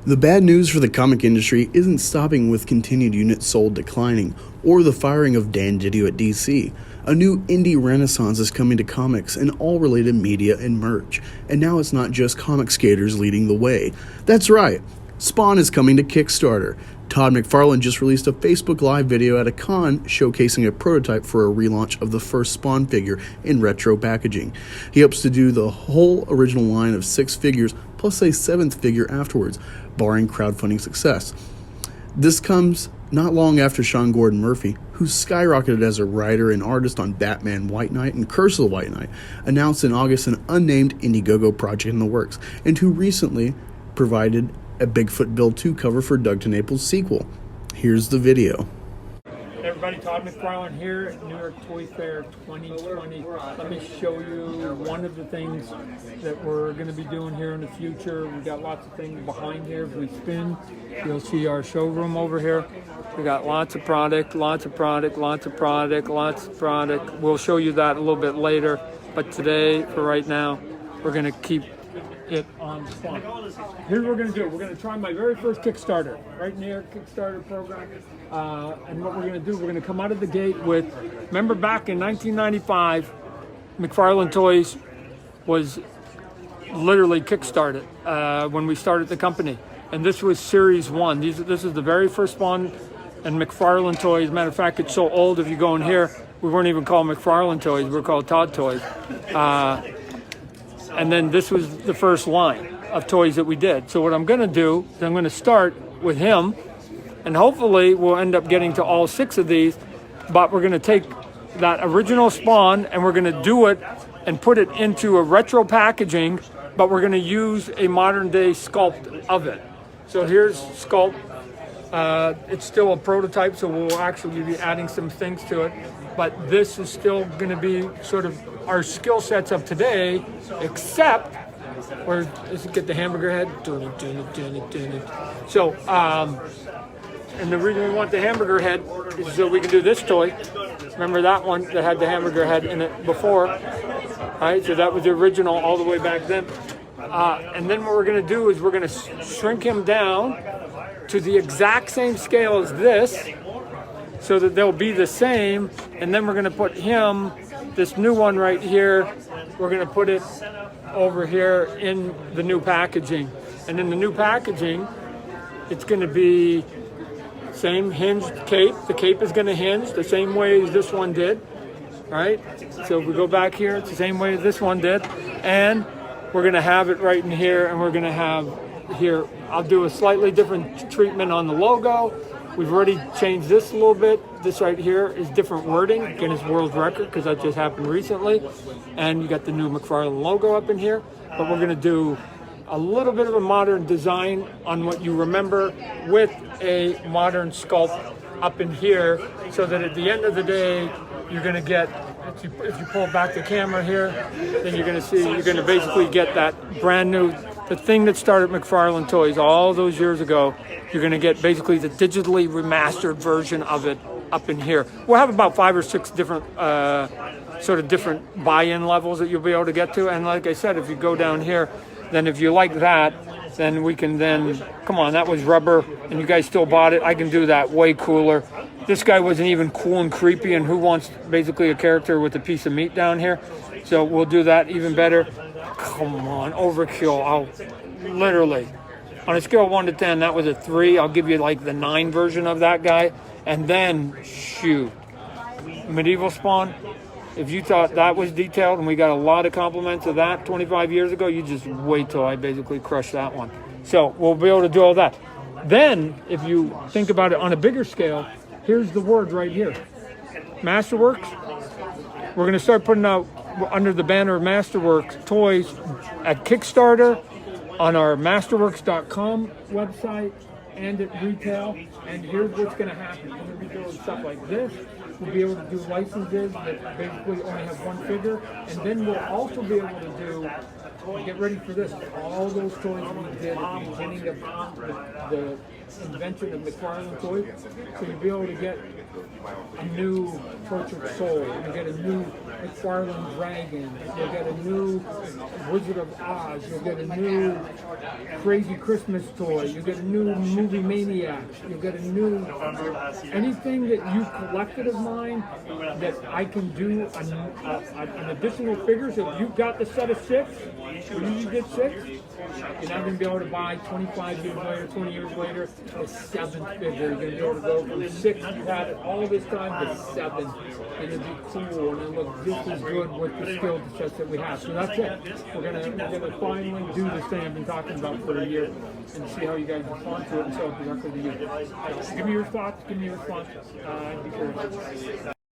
The bad news for the comic industry isn't stopping with continued units sold declining, or the firing of Dan Didio at DC. A new indie renaissance is coming to comics and all related media and merch, and now it's not just comic skaters leading the way. That's right, Spawn is coming to Kickstarter. Todd McFarlane just released a Facebook Live video at a con showcasing a prototype for a relaunch of the first Spawn figure in retro packaging. He hopes to do the whole original line of 6 figures plus a 7th figure afterwards, barring crowdfunding success. This comes not long after Sean Gordon Murphy, who skyrocketed as a writer and artist on Batman White Knight and Curse of the White Knight, announced in August an unnamed Indiegogo project in the works, and who recently provided a Bigfoot Bill 2 cover for Doug TenNaples' sequel. Here's the video. Hey everybody, Todd McFarlane here at New York Toy Fair 2020. Let me show you one of the things that we're going to be doing here in the future. We've got lots of things behind here. If we spin, you'll see our showroom over here. We got lots of product, lots of product, lots of product, lots of product. We'll show you that a little bit later. But today, for right now, we're going to keep it on Spawn. Here's what we're going to do. We're going to try my very first Kickstarter, right near Kickstarter program. And what we're going to do, we're going to come out of the gate with, remember back in 1995, McFarlane Toys was literally Kickstarted when we started the company. And this was Series 1. This is the very first Spawn and McFarlane Toys. As a matter of fact, it's so old, if you go in here, we weren't even called McFarlane Toys, we were called Todd Toys. And then this was the first line of toys that we did. So what I'm going to do is I'm going to start with him, and hopefully we'll end up getting to all 6 of these, but we're going to take that original Spawn and we're going to do it and put it into a retro packaging, but we're going to use a modern day sculpt of it. So here's sculpt. It's still a prototype, so we'll actually be adding some things to it, but this is still going to be sort of our skill sets of today, except where does it get the hamburger head? So, and the reason we want the hamburger head is so we can do this toy. Remember that one that had the hamburger head in it before? All right, so that was the original all the way back then. And then what we're going to do is we're going to shrink him down to the exact same scale as this, so that they'll be the same. And then we're going to put him, this new one right here, we're going to put it over here in the new packaging. And in the new packaging, it's going to be same hinged cape. The cape is going to hinge the same way as this one did, right? So if we go back here, it's the same way as this one did. And we're going to have it right in here, and we're going to have here, I'll do a slightly different treatment on the logo. We've already changed this a little bit. This right here is different wording, Guinness World Record, because that just happened recently. And you got the new McFarlane logo up in here. But we're going to do a little bit of a modern design on what you remember with a modern sculpt up in here, so that at the end of the day, you're going to get, if you pull back the camera here, then you're going to see, you're going to basically get that brand new, the thing that started McFarlane Toys all those years ago. You're going to get basically the digitally remastered version of it up in here. We'll have about 5 or 6 different sort of different buy-in levels that you'll be able to get to. And like I said, if you go down here, then if you like that, then we can then, come on, that was rubber and you guys still bought it. I can do that way cooler. This guy wasn't even cool and creepy, and who wants basically a character with a piece of meat down here? So we'll do that even better. Come on, overkill. I'll literally, on a scale of 1 to 10, that was a 3. I'll give you like the 9 version of that guy. And then, shoot, Medieval Spawn. If you thought that was detailed, and we got a lot of compliments of that 25 years ago, you just wait till I basically crush that one. So we'll be able to do all that. Then, if you think about it on a bigger scale, here's the word right here. Masterworks. We're going to start putting out under the banner of Masterworks toys at Kickstarter, on our masterworks.com website, and at retail. And here's what's going to happen. We're going to be doing stuff like this. We'll be able to do licenses that basically only have 1 figure. And then we'll also be able to do, get ready for this, all those toys we did at the beginning of the invention of McFarlane toys. So you'll be able to get a new Tortured Soul, you'll get a new McFarlane Dragon, you'll get a new Wizard of Oz, you'll get a new Crazy Christmas toy, you'll get a new Movie Maniac, you'll get a new anything that you collected of mine that I can do an additional figure. So if you've got the set of 6, or you get 6, you're not going to be able to buy 25 years later, 20 years later, a 7th figure. You're going to be able to go from 6 you had it all this time to 7, and it'd be cool, and it look just as good with the skill sets that we have. So that's it. We're gonna finally do this thing I've been talking about for a year, and see how you guys respond to it, and sell it directly to you. Give me your thoughts. Give me your response. I'd be curious.